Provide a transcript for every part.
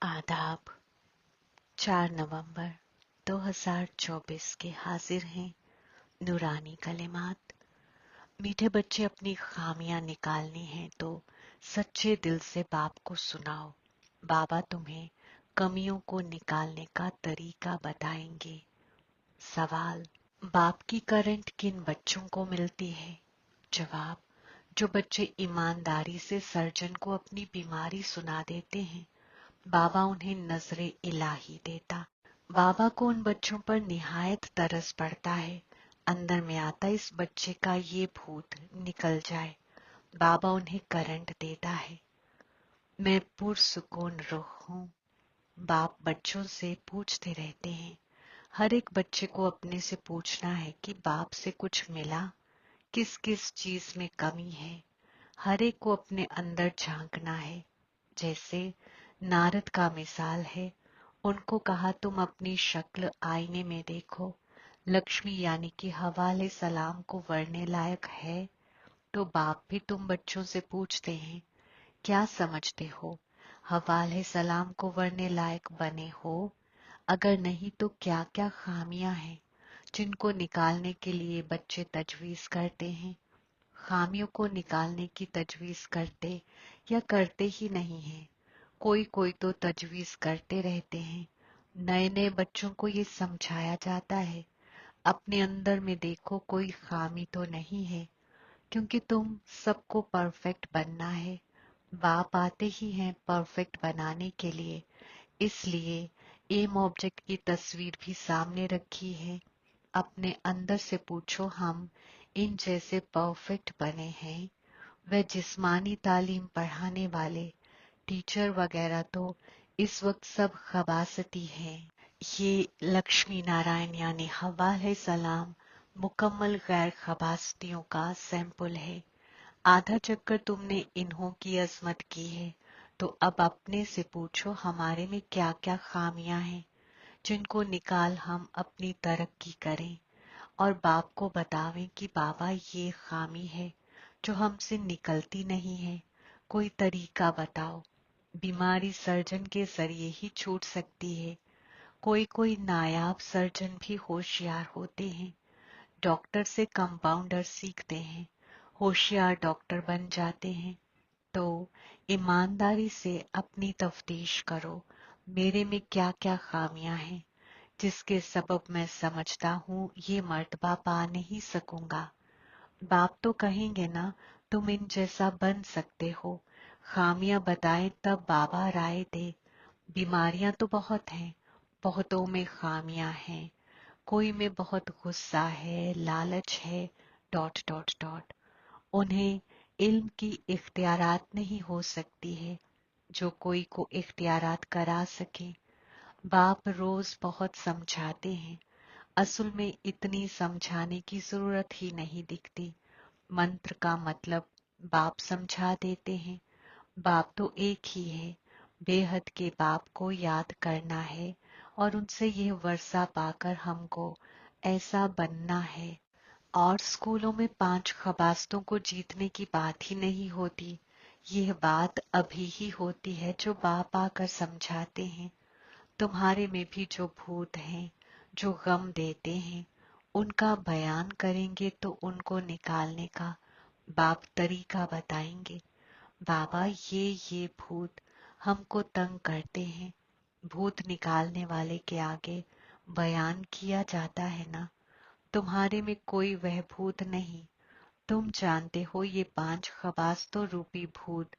आदाब। 4 नवंबर 2024 के हाजिर हैं नूरानी कलिमात। मीठे बच्चे, अपनी खामियां निकालनी हैं तो सच्चे दिल से बाप को सुनाओ। बाबा तुम्हें कमियों को निकालने का तरीका बताएंगे। सवाल: बाप की करंट किन बच्चों को मिलती है? जवाब: जो बच्चे ईमानदारी से सर्जन को अपनी बीमारी सुना देते हैं, बाबा उन्हें नजरे इलाही देता। बाबा को उन बच्चों पर निहायत तरस पड़ता है। अंदर में आता इस बच्चे का ये भूत निकल जाए। बाबा उन्हें करंट देता है। मैं पुरसुकून रूह हूँ। बाप बच्चों से पूछते रहते हैं। हर एक बच्चे को अपने से पूछना है कि बाप से कुछ मिला, किस किस चीज में कमी है। हर एक को अपने अंदर झांकना है। जैसे नारद का मिसाल है। उनको कहा, तुम अपनी शक्ल आईने में देखो। लक्ष्मी यानी कि हवाले सलाम को वरने लायक है। तो बाप भी तुम बच्चों से पूछते हैं, क्या समझते हो? हवाले सलाम को वरने लायक बने हो? अगर नहीं तो क्या क्या खामियां हैं जिनको निकालने के लिए बच्चे तजवीज करते हैं? खामियों को निकालने की तजवीज करते या करते ही नहीं हैं। कोई कोई तो तजवीज करते रहते हैं। नए नए बच्चों को ये समझाया जाता है, अपने अंदर में देखो, कोई खामी तो नहीं है, क्योंकि तुम सबको परफेक्ट बनना है। बाप आते ही हैं परफेक्ट बनाने के लिए। इसलिए एम ऑब्जेक्ट की तस्वीर भी सामने रखी है। अपने अंदर से पूछो, हम इन जैसे परफेक्ट बने हैं? वह जिस्मानी तालीम पढ़ाने वाले टीचर वगैरह तो इस वक्त सब खबासती हैं। ये लक्ष्मी नारायण यानी हवा है सलाम मुकम्मल गैर खबासतियों का सैंपल है। आधा चक्कर तुमने इन्हों की अजमत की है, तो अब अपने से पूछो, हमारे में क्या क्या खामियां हैं जिनको निकाल हम अपनी तरक्की करें और बाप को बतावें कि बाबा ये खामी है जो हमसे निकलती नहीं है, कोई तरीका बताओ। बीमारी सर्जन के जरिए ही छूट सकती है। कोई कोई नायाब सर्जन भी होशियार होते हैं। डॉक्टर से कंपाउंडर सीखते हैं, होशियार डॉक्टर बन जाते हैं। तो ईमानदारी से अपनी तफ्तीश करो, मेरे में क्या क्या खामियां हैं जिसके सबब मैं समझता हूँ ये मर्तबा पा नहीं सकूंगा। बाप तो कहेंगे ना, तुम इन जैसा बन सकते हो। खामियां बताए तब बाबा राय दे। बीमारियां तो बहुत हैं, बहुतों में खामियां हैं। कोई में बहुत गुस्सा है, लालच है, डॉट डॉट डॉट। उन्हें इल्म की इख्तियारात नहीं हो सकती है जो कोई को इख्तियारात करा सके। बाप रोज बहुत समझाते हैं, असल में इतनी समझाने की जरूरत ही नहीं दिखती। मंत्र का मतलब बाप समझा देते हैं। बाप तो एक ही है। बेहद के बाप को याद करना है और उनसे यह वर्षा पाकर हमको ऐसा बनना है। और स्कूलों में 5 खबास्तों को जीतने की बात ही नहीं होती। यह बात अभी ही होती है जो बाप आकर समझाते हैं। तुम्हारे में भी जो भूत हैं, जो गम देते हैं, उनका बयान करेंगे तो उनको निकालने का बाप तरीका बताएंगे। बाबा, ये भूत हमको तंग करते हैं। भूत निकालने वाले के आगे बयान किया जाता है ना, तुम्हारे में कोई वह भूत नहीं। तुम जानते हो ये 5 खबास्तों रूपी भूत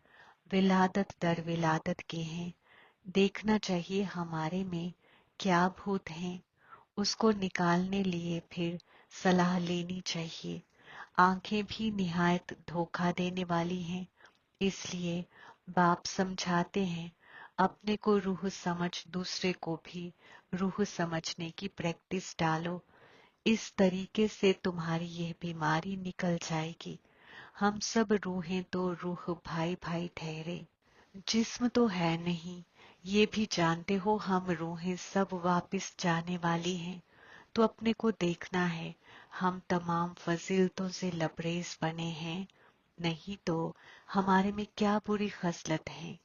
विलादत दर विलादत के हैं। देखना चाहिए हमारे में क्या भूत हैं, उसको निकालने लिए फिर सलाह लेनी चाहिए। आंखें भी निहायत धोखा देने वाली हैं, इसलिए बाप समझाते हैं, अपने को रूह समझ, दूसरे को भी रूह समझने की प्रैक्टिस डालो। इस तरीके से तुम्हारी यह बीमारी निकल जाएगी। हम सब रूहें तो रूह भाई भाई ठहरे, जिस्म तो है नहीं। ये भी जानते हो हम रूहें सब वापिस जाने वाली हैं। तो अपने को देखना है, हम तमाम फजीलतों से लबरेज बने हैं, नहीं तो हमारे में क्या बुरी खसलत है।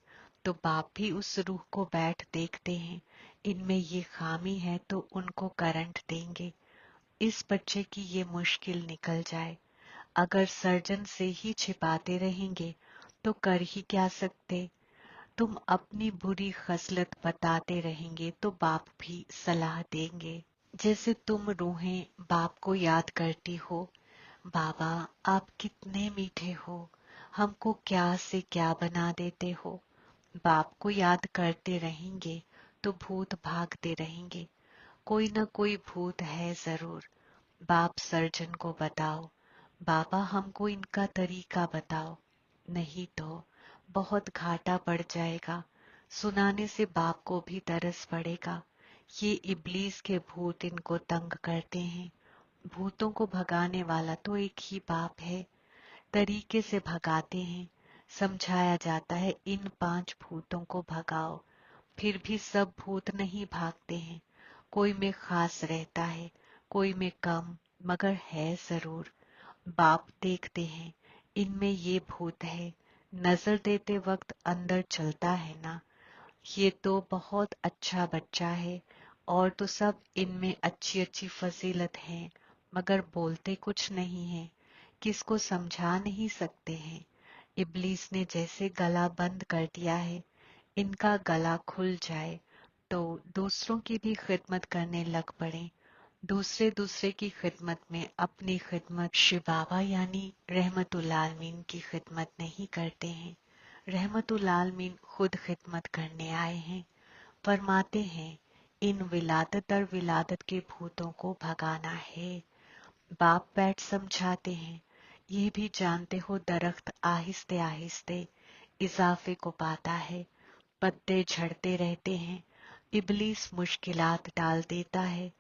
तो बाप भी उस रूह को बैठ देखते हैं, इनमें ये खामी है तो उनको करंट देंगे, इस बच्चे की ये मुश्किल निकल जाए। अगर सर्जन से ही छिपाते रहेंगे तो कर ही क्या सकते। तुम अपनी बुरी खसलत बताते रहेंगे तो बाप भी सलाह देंगे। जैसे तुम रूहें बाप को याद करती हो, बाबा आप कितने मीठे हो, हमको क्या से क्या बना देते हो। बाप को याद करते रहेंगे तो भूत भागते रहेंगे। कोई न कोई भूत है जरूर। बाप सर्जन को बताओ, बाबा हमको इनका तरीका बताओ, नहीं तो बहुत घाटा पड़ जाएगा। सुनाने से बाप को भी तरस पड़ेगा। ये इब्लीस के भूत इनको तंग करते हैं। भूतों को भगाने वाला तो एक ही बाप है। तरीके से भगाते हैं। समझाया जाता है इन 5 भूतों को भगाओ, फिर भी सब भूत नहीं भागते हैं। कोई में खास रहता है, कोई में कम, मगर है जरूर। बाप देखते हैं इनमें ये भूत है। नजर देते वक्त अंदर चलता है ना, ये तो बहुत अच्छा बच्चा है। और तो सब इनमें अच्छी अच्छी फजीलत है, मगर बोलते कुछ नहीं है, किसको समझा नहीं सकते हैं। इब्लीस ने जैसे गला बंद कर दिया है, इनका गला खुल जाए तो दूसरों की भी खिदमत करने लग पड़े। दूसरे दूसरे की खिदमत में अपनी खिदमत शिव बाबा यानी रहमतुल आलमीन की खिदमत नहीं करते हैं। रहमतुल आलमीन खुद खिदमत करने आए हैं। फरमाते हैं इन विलादत और विलादत के भूतों को भगाना है। बाप बैठ समझाते हैं, ये भी जानते हो दरख्त आहिस्ते आहिस्ते इजाफे को पाता है, पत्ते झड़ते रहते हैं। इब्लीस मुश्किलात डाल देता है।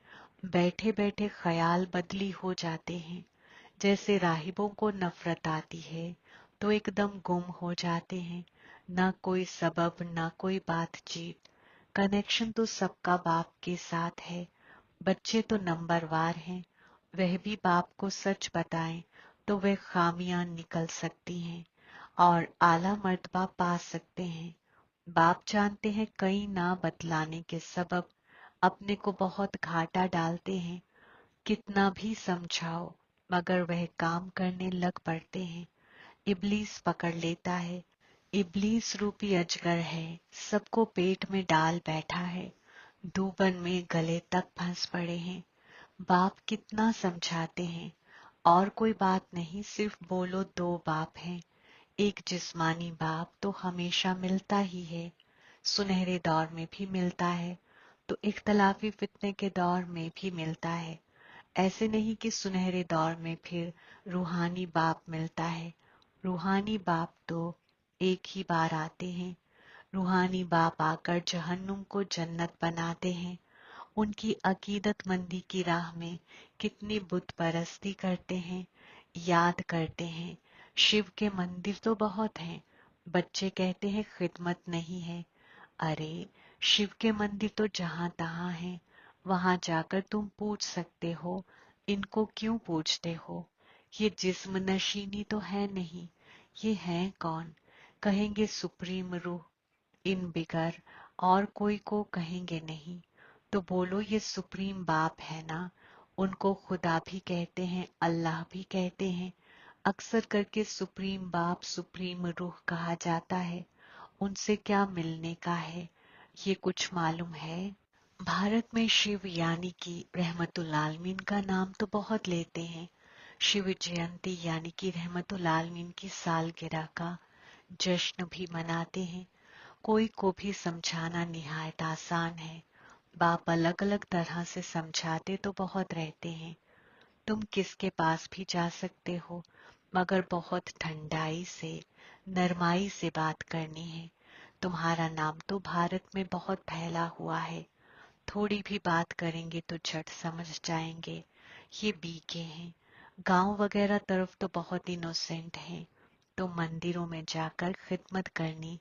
बैठे बैठे ख्याल बदली हो जाते हैं। जैसे राहिबों को नफरत आती है तो एकदम गुम हो जाते हैं, ना कोई सबब ना कोई बातचीत। कनेक्शन तो सबका बाप के साथ है। बच्चे तो नंबरवार हैं, वह भी बाप को सच बताएं तो वे खामियां निकल सकती हैं और आला मर्तबा पा सकते हैं। बाप जानते हैं कई ना बतलाने के सबब अपने को बहुत घाटा डालते हैं। कितना भी समझाओ मगर वह काम करने लग पड़ते हैं। इब्लीस पकड़ लेता है। इब्लीस रूपी अजगर है, सबको पेट में डाल बैठा है। दूबन में गले तक फंस पड़े हैं। बाप कितना समझाते हैं, और कोई बात नहीं, सिर्फ बोलो 2 बाप हैं। एक जिस्मानी बाप तो हमेशा मिलता ही है, सुनहरे दौर में भी मिलता है तो इख्तलाफी फितने के दौर में भी मिलता है। ऐसे नहीं कि सुनहरे दौर में फिर रूहानी बाप मिलता है। रूहानी बाप तो एक ही बार आते हैं। रूहानी बाप आकर जहन्नुम को जन्नत बनाते हैं। उनकी अकीदतमंदी की राह में कितनी बुत परस्ती करते हैं, याद करते हैं। शिव के मंदिर तो बहुत हैं, बच्चे कहते हैं खिदमत नहीं है। अरे शिव के मंदिर तो जहां तहां हैं, वहां जाकर तुम पूछ सकते हो, इनको क्यों पूछते हो। ये जिस्म नशीनी तो है नहीं। ये हैं कौन, कहेंगे सुप्रीम रूह। इन बिगर और कोई को कहेंगे नहीं। तो बोलो ये सुप्रीम बाप है ना। उनको खुदा भी कहते हैं, अल्लाह भी कहते हैं। अक्सर करके सुप्रीम बाप सुप्रीम रूह कहा जाता है। उनसे क्या मिलने का है, ये कुछ मालूम है। भारत में शिव यानी कि रहमतुल आलमीन का नाम तो बहुत लेते हैं। शिव जयंती यानी कि रहमतुल आलमीन की सालगिरह का जश्न भी मनाते हैं। कोई को भी समझाना निहायत आसान है। बाप अलग अलग तरह से समझाते तो बहुत रहते हैं। तुम किसके पास भी जा सकते हो, मगर बहुत ठंडाई से, नरमाई से बात करनी है। तुम्हारा नाम तो भारत में बहुत फैला हुआ है। थोड़ी भी बात करेंगे तो झट समझ जाएंगे ये बीके हैं। गांव वगैरह तरफ तो बहुत इनोसेंट हैं। तो मंदिरों में जाकर खिदमत करनी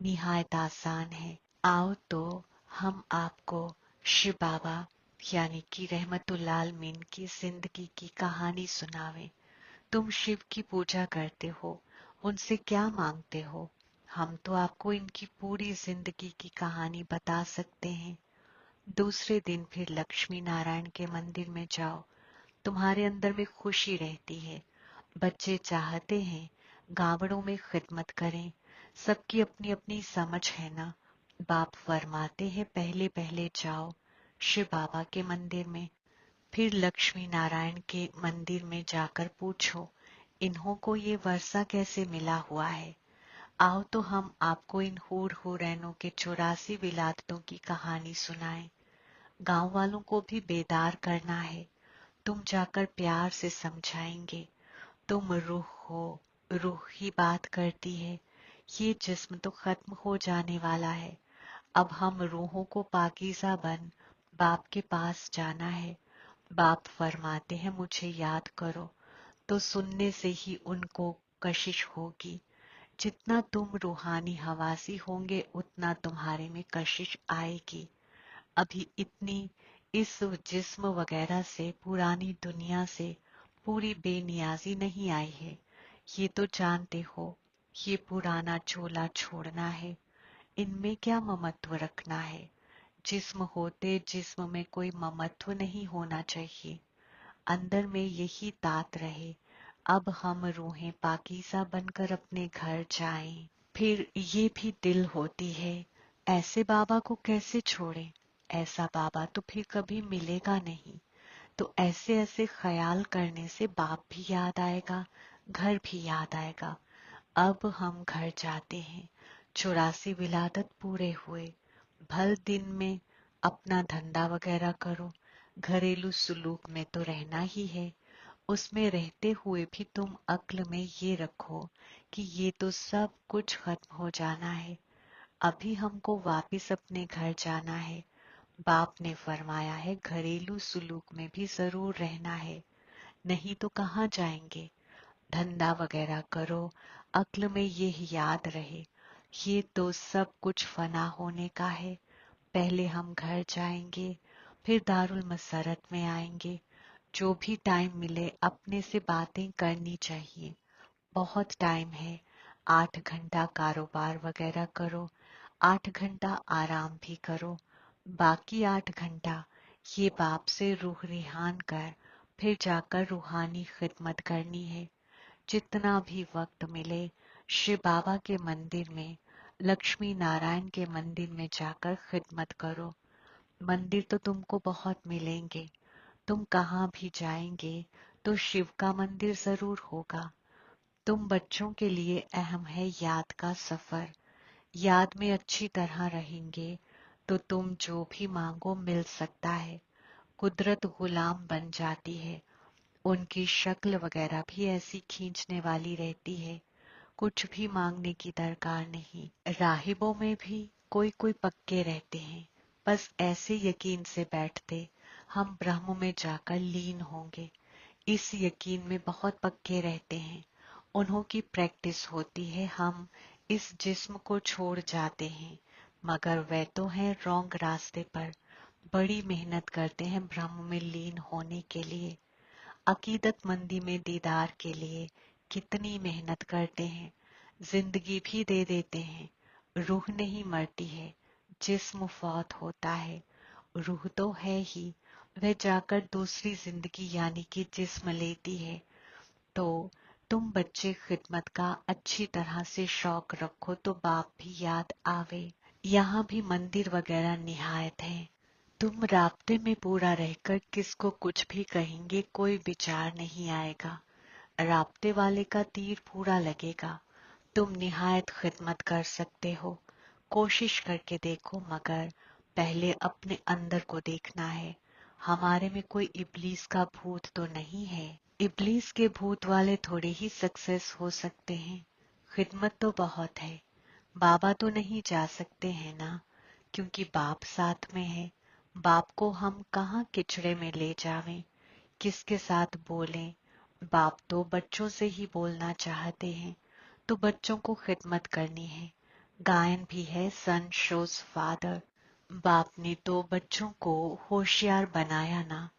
निहायत आसान है। आओ तो हम आपको शिव बाबा यानी कि रहमतुल आलमीन की जिंदगी की कहानी सुनावे। तुम शिव की पूजा करते हो, उनसे क्या मांगते हो। हम तो आपको इनकी पूरी जिंदगी की कहानी बता सकते हैं। दूसरे दिन फिर लक्ष्मी नारायण के मंदिर में जाओ, तुम्हारे अंदर में खुशी रहती है। बच्चे चाहते हैं गावड़ों में खिदमत करें, सबकी अपनी अपनी समझ है ना। बाप फरमाते हैं पहले पहले जाओ शिव बाबा के मंदिर में, फिर लक्ष्मी नारायण के मंदिर में जाकर पूछो इन्हों को ये वर्षा कैसे मिला हुआ है। आओ तो हम आपको इन हूर हुरैनों के 84 विलादतों की कहानी सुनाएं। गांव वालों को भी बेदार करना है। तुम जाकर प्यार से समझाएंगे। तुम रूह हो, रूह ही बात करती है। ये जिस्म तो खत्म हो जाने वाला है। अब हम रूहों को पाकीज़ा बन बाप के पास जाना है। बाप फरमाते हैं मुझे याद करो, तो सुनने से ही उनको कशिश होगी। जितना तुम रूहानी हवासी होंगे उतना तुम्हारे में कशिश आएगी। अभी इतनी इस जिस्म वगैरह से, पुरानी दुनिया से पूरी बेनियाजी नहीं आई है। ये तो जानते हो, ये पुराना चोला छोड़ना है। इनमें क्या ममत्व रखना है। जिस्म होते जिस्म में कोई ममत्व नहीं होना चाहिए। अंदर में यही तात रहे। अब हम रूहें पाकीज़ा बनकर अपने घर जाएं। फिर ये भी दिल होती है, ऐसे बाबा को कैसे छोड़ें। ऐसा बाबा तो फिर कभी मिलेगा नहीं। तो ऐसे ऐसे ख्याल करने से बाप भी याद आएगा, घर भी याद आएगा। अब हम घर जाते हैं। 84 विलादत पूरे हुए। भल दिन में अपना धंधा वगैरह करो, घरेलू सुलूक में तो रहना ही है। उसमें रहते हुए भी तुम अक्ल में ये रखो कि ये तो सब कुछ खत्म हो जाना है। अभी हमको वापिस अपने घर जाना है। बाप ने फरमाया है घरेलू सुलूक में भी जरूर रहना है, नहीं तो कहाँ जाएंगे। धंधा वगैरह करो, अक्ल में ये याद रहे ये तो सब कुछ फना होने का है। पहले हम घर जाएंगे, फिर दारुल मसरत में आएंगे। जो भी टाइम मिले अपने से बातें करनी चाहिए। बहुत टाइम है। 8 घंटा कारोबार वगैरह करो, 8 घंटा आराम भी करो। बाकी 8 घंटा ये बाप से रूह रिहान कर फिर जाकर रूहानी खिदमत करनी है। जितना भी वक्त मिले शिव बाबा के मंदिर में, लक्ष्मी नारायण के मंदिर में जाकर खिदमत करो। मंदिर तो तुमको बहुत मिलेंगे। तुम कहाँ भी जाएंगे तो शिव का मंदिर जरूर होगा। तुम बच्चों के लिए अहम है याद का सफर। याद में अच्छी तरह रहेंगे तो तुम जो भी मांगो मिल सकता है। कुदरत गुलाम बन जाती है। उनकी शक्ल वगैरह भी ऐसी खींचने वाली रहती है। कुछ भी मांगने की दरकार नहीं। राहिबों में भी कोई कोई पक्के रहते हैं, बस ऐसे यकीन से बैठते हम ब्रह्म में जाकर लीन होंगे। इस यकीन में बहुत पक्के रहते हैं। उन्हों की प्रैक्टिस होती है, हम इस जिस्म को छोड़ जाते हैं, मगर वे तो हैं रॉन्ग रास्ते पर। बड़ी मेहनत करते हैं ब्रह्म में लीन होने के लिए। अकीदतमंदी में दीदार के लिए कितनी मेहनत करते हैं, जिंदगी भी दे देते हैं। रूह नहीं मरती है, जिस्म फौत होता है। रूह तो है ही, वह जाकर दूसरी जिंदगी यानी कि जिस्म लेती है। तो तुम बच्चे खिदमत का अच्छी तरह से शौक रखो तो बाप भी याद आवे। यहाँ भी मंदिर वगैरह निहायत है। तुम राब्ते में पूरा रहकर किसको कुछ भी कहेंगे कोई विचार नहीं आएगा। राब्ते वाले का तीर पूरा लगेगा। तुम निहायत खिदमत कर सकते हो। कोशिश करके देखो, मगर पहले अपने अंदर को देखना है। हमारे में कोई इब्लीस का भूत तो नहीं है। इब्लीस के भूत वाले थोड़े ही सक्सेस हो सकते हैं। खिदमत तो बहुत है। बाबा तो नहीं जा सकते हैं ना, क्योंकि बाप साथ में है। बाप को हम कहाँ किचड़े में ले जावें, किसके साथ बोलें। बाप तो बच्चों से ही बोलना चाहते हैं, तो बच्चों को खिदमत करनी है। गायन भी है सन शोज फादर। बाप ने तो बच्चों को होशियार बनाया ना।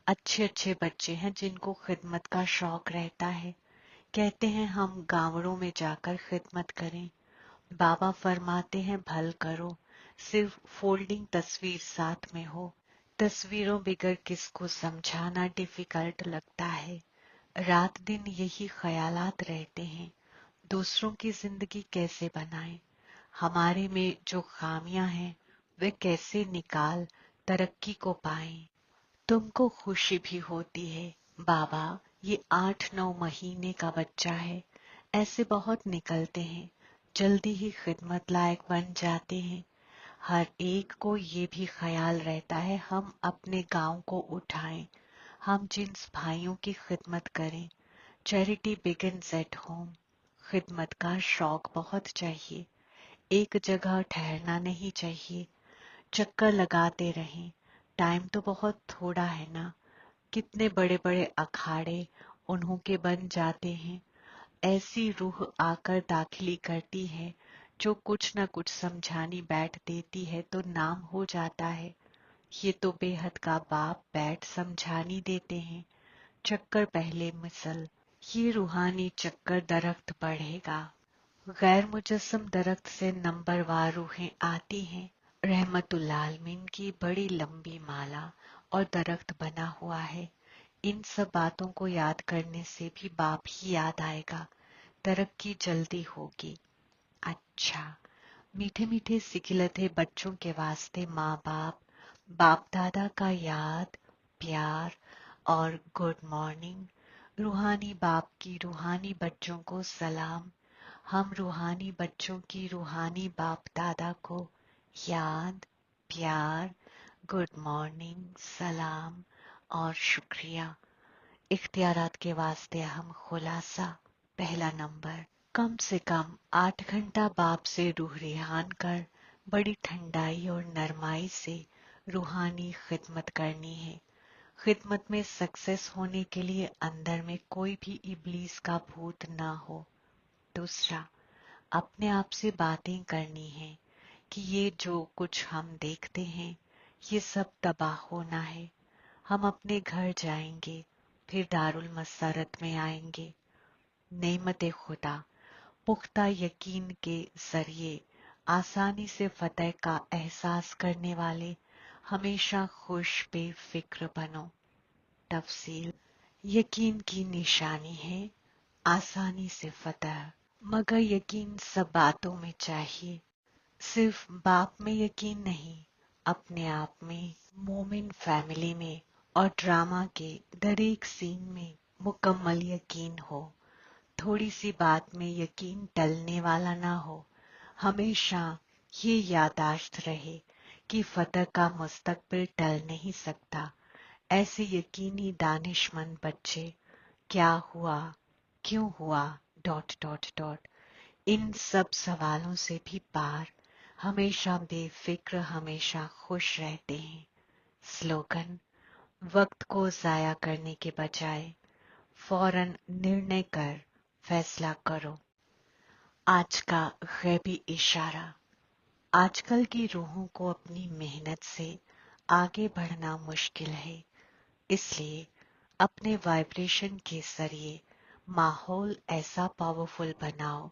अच्छे अच्छे बच्चे हैं जिनको खिदमत का शौक रहता है। कहते हैं हम गांवों में जाकर खिदमत करें। बाबा फरमाते हैं भल करो, सिर्फ फोल्डिंग तस्वीर साथ में हो। तस्वीरों बिगर किसको समझाना डिफिकल्ट लगता है। रात दिन यही ख्यालात रहते हैं, दूसरों की जिंदगी कैसे बनाएं, हमारे में जो खामियां हैं वे कैसे निकाल तरक्की को पाएं। तुमको खुशी भी होती है बाबा, ये 8-9 महीने का बच्चा है। ऐसे बहुत निकलते हैं, जल्दी ही खिदमत लायक बन जाते हैं। हर एक को ये भी ख्याल रहता है हम अपने गांव को उठाएं, हम जिन्स भाइयों की खिदमत करें। Charity begins at home. खिदमत का शौक बहुत चाहिए, एक जगह ठहरना नहीं चाहिए, चक्कर लगाते रहें। टाइम तो बहुत थोड़ा है ना, कितने बड़े बड़े अखाड़े उन्हों के बन जाते हैं। ऐसी रूह आकर दाखिली करती है जो कुछ न कुछ समझानी बैठ देती है तो नाम हो जाता है। ये तो बेहद का बाप बैठ समझानी देते हैं, चक्कर पहले मिसल। ये रूहानी चक्कर दरख्त बढ़ेगा। गैर मुजस्सम दरख्त से नंबरवार रूहें आती हैं। रहमतुल्लाह आलमीन की बड़ी लंबी माला और दरख्त बना हुआ है। इन सब बातों को याद करने से भी बाप ही याद आएगा, तरक्की जल्दी होगी। अच्छा, मीठे मीठे सिकिलते बच्चों के वास्ते माँ बाप, बाप दादा का याद, प्यार और गुड मॉर्निंग। रूहानी बाप की रूहानी बच्चों को सलाम। हम रूहानी बच्चों की रूहानी बाप दादा को याद, प्यार, गुड मॉर्निंग, सलाम और शुक्रिया। इख्तियारात के वास्ते हम खुलासा। पहला नंबर, कम से कम 8 घंटा बाप से रूह रिहान कर बड़ी ठंडाई और नरमाई से रूहानी खिदमत करनी है। खिदमत में सक्सेस होने के लिए अंदर में कोई भी इब्लीस का भूत ना हो। दूसरा, अपने आप से बातें करनी है कि ये जो कुछ हम देखते हैं ये सब तबाह होना है। हम अपने घर जाएंगे, फिर दारुल मस्सरत में आएंगे। नेमत खुदा, पुख्ता यकीन के जरिए आसानी से फतेह का एहसास करने वाले हमेशा खुश बेफिक्र बनो। तफसील, यकीन की निशानी है आसानी से फतेह, मगर यकीन सब बातों में चाहिए। सिर्फ बाप में यकीन नहीं, अपने आप में, मोमिन फैमिली में और ड्रामा के दर एक सीन में मुकम्मल यकीन हो। थोड़ी सी बात में यकीन टलने वाला ना हो। हमेशा ये यादाश्त रहे कि फतह का मुस्तकबिल टल नहीं सकता। ऐसे यकीनी दानिशमंद बच्चे, क्या हुआ, क्यों हुआ, डॉट डॉट डॉट, इन सब सवालों से भी पार, हमेशा बेफिक्र, हमेशा खुश रहते हैं। स्लोगन, वक्त को जाया करने के बजाय फौरन निर्णय कर फैसला करो। आज का गैबी इशारा, आजकल की रूहों को अपनी मेहनत से आगे बढ़ना मुश्किल है, इसलिए अपने वाइब्रेशन के जरिए माहौल ऐसा पावरफुल बनाओ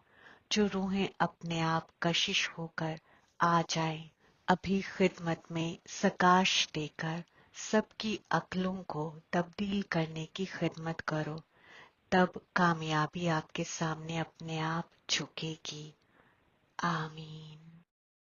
जो रूहें अपने आप कशिश होकर आ जाएं। अभी खिदमत में सकाश देकर सबकी अक्लों को तब्दील करने की खिदमत करो, तब कामयाबी आपके सामने अपने आप झुकेगी। आमीन।